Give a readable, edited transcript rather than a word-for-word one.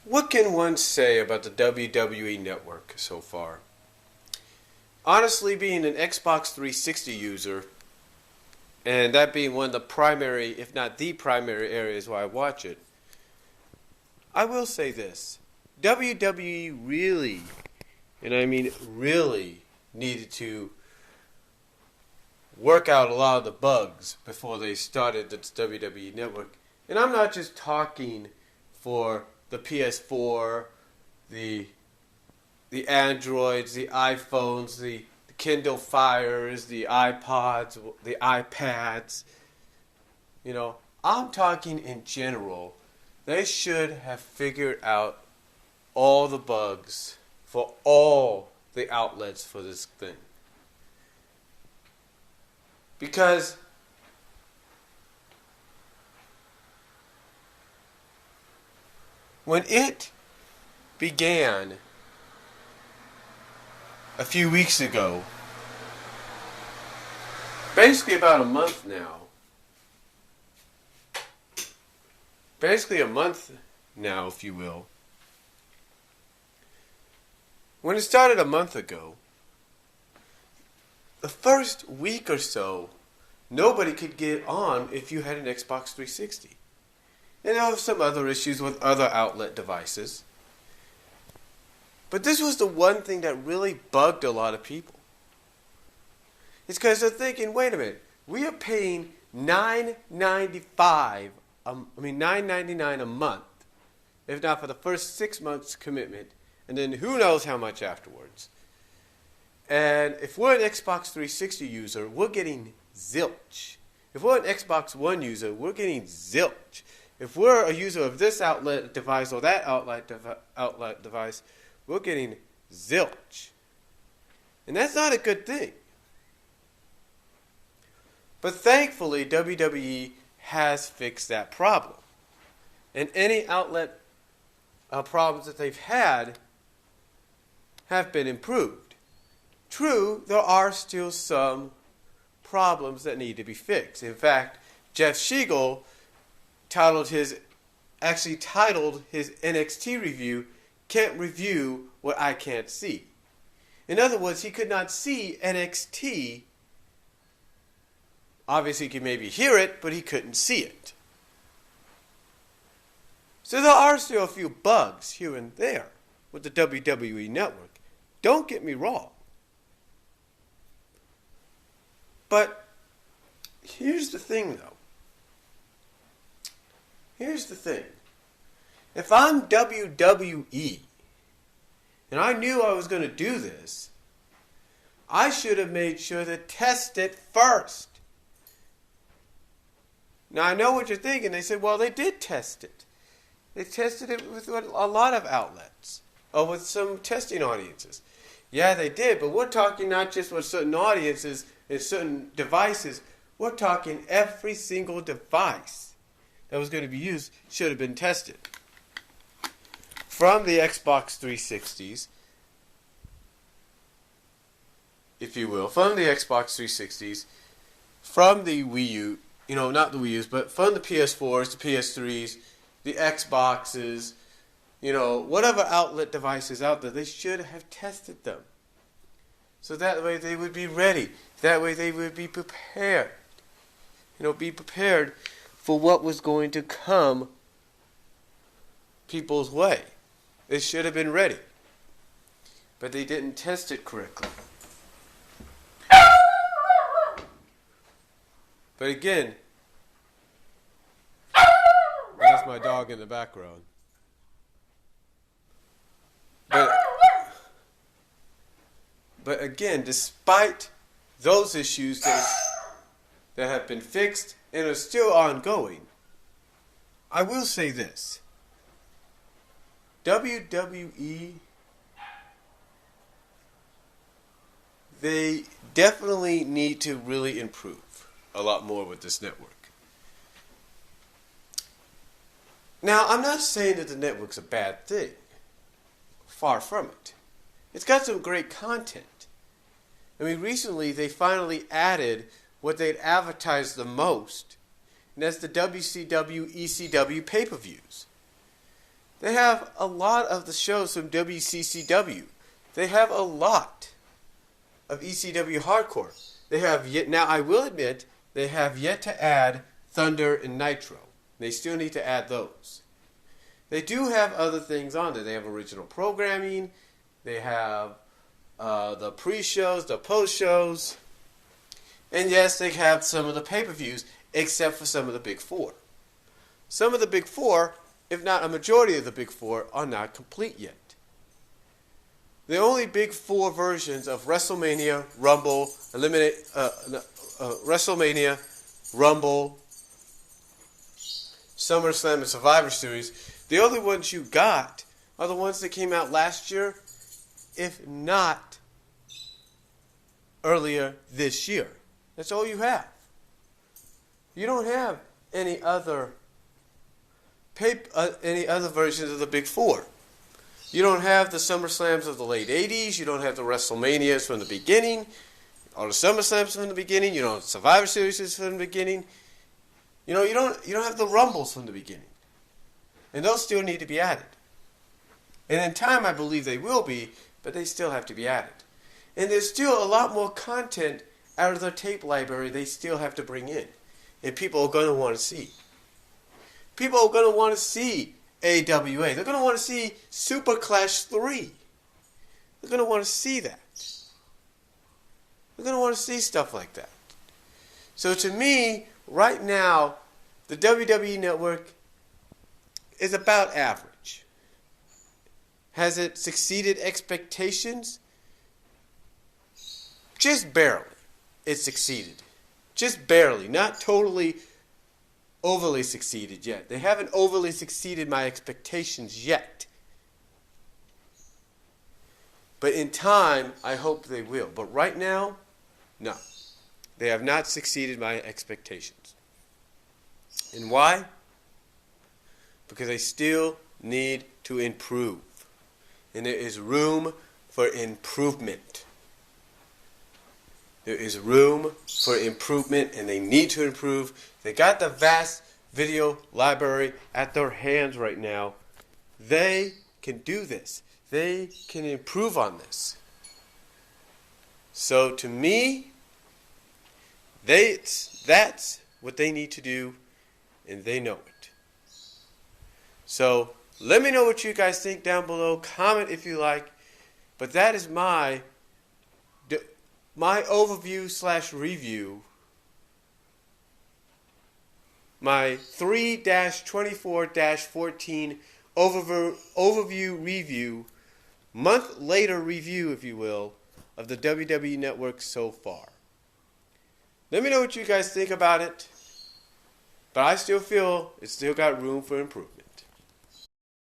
What can one say about the WWE Network so far? Honestly, being an Xbox 360 user, and that being one of the primary, if not the primary areas where I watch it, I will say this. WWE really, and I mean really, needed to work out a lot of the bugs before they started the WWE Network. And I'm not just talking for the PS4, the Androids, the iPhones, the Kindle Fires, the iPods, the iPads. I'm talking in general. They should have figured out all the bugs for all the outlets for this thing. Because when it began a few weeks ago, basically about a month now, if you will, when it started a month ago, the first week or so, nobody could get on if you had an Xbox 360. And there were some other issues with other outlet devices. But this was the one thing that really bugged a lot of people. It's because they're thinking, wait a minute, we are paying $9.99 a month, if not for the first 6 months commitment, and then who knows how much afterwards. And if we're an Xbox 360 user, we're getting zilch. If we're an Xbox One user, we're getting zilch. If we're a user of this outlet device or that outlet device, we're getting zilch. And that's not a good thing. But thankfully, WWE has fixed that problem. And any outlet problems that they've had have been improved. True, there are still some problems that need to be fixed. In fact, Jeff Siegel titled his NXT review, "Can't Review What I Can't See." In other words, he could not see NXT. Obviously, he could maybe hear it, but he couldn't see it. So there are still a few bugs here and there with the WWE Network. Don't get me wrong. But here's the thing, though. Here's the thing. If I'm WWE, and I knew I was going to do this, I should have made sure to test it first. Now, I know what you're thinking. They said, well, they did test it. They tested it with a lot of outlets, or with some testing audiences. Yeah, they did, but we're talking not just with certain audiences and certain devices. We're talking every single device that was going to be used should have been tested. From the Xbox 360s, if you will, from the Xbox 360s, from the Wii U, not the Wii U's, but from the PS4s, the PS3s, the Xboxes, whatever outlet devices out there, they should have tested them. So that way they would be ready. That way they would be prepared. Be prepared for what was going to come people's way. They should have been ready. But they didn't test it correctly. But again, that's my dog in the background. But again, despite those issues that have been fixed and are still ongoing, I will say this. WWE, they definitely need to really improve a lot more with this network. Now, I'm not saying that the network's a bad thing. Far from it. It's got some great content. Recently they finally added what they'd advertised the most, and that's the WCW, ECW pay-per-views. They have a lot of the shows from WCCW. They have a lot of ECW Hardcore. They have yet, now I will admit, they have yet to add Thunder and Nitro. They still need to add those. They do have other things on there. They have original programming. They have the pre-shows, the post-shows. And yes, they have some of the pay-per-views, except for some of the Big Four. Some of the Big Four, if not a majority of the Big Four, are not complete yet. The only Big Four versions of WrestleMania, Rumble, WrestleMania, Rumble, SummerSlam, and Survivor Series, the only ones you got are the ones that came out last year, if not earlier this year. That's all you have. You don't have any other versions of the Big Four. You don't have the SummerSlams of the late 80s. You don't have the WrestleManias from the beginning, or the SummerSlams from the beginning. You don't have Survivor Series from the beginning. You don't have the Rumbles from the beginning. And those still need to be added. And in time, I believe they will be, but they still have to be added. And there's still a lot more content out of their tape library they still have to bring in. And people are going to want to see. People are going to want to see AWA. They're going to want to see Super Clash 3. They're going to want to see that. They're going to want to see stuff like that. So to me, right now, the WWE Network is about average. Has it succeeded expectations? Just barely. It succeeded. Just barely. Not totally overly succeeded yet. They haven't overly succeeded my expectations yet. But in time, I hope they will. But right now, no. They have not succeeded my expectations. And why? Because they still need to improve. And there is room for improvement. There is room for improvement, and they need to improve. They got the vast video library at their hands right now. They can do this. They can improve on this. So to me, that's what they need to do, and they know it. So let me know what you guys think down below. Comment if you like. But that is my overview/review, my 3-24-14 overview review, month later review, if you will, of the WWE Network so far. Let me know what you guys think about it, but I still feel it's still got room for improvement.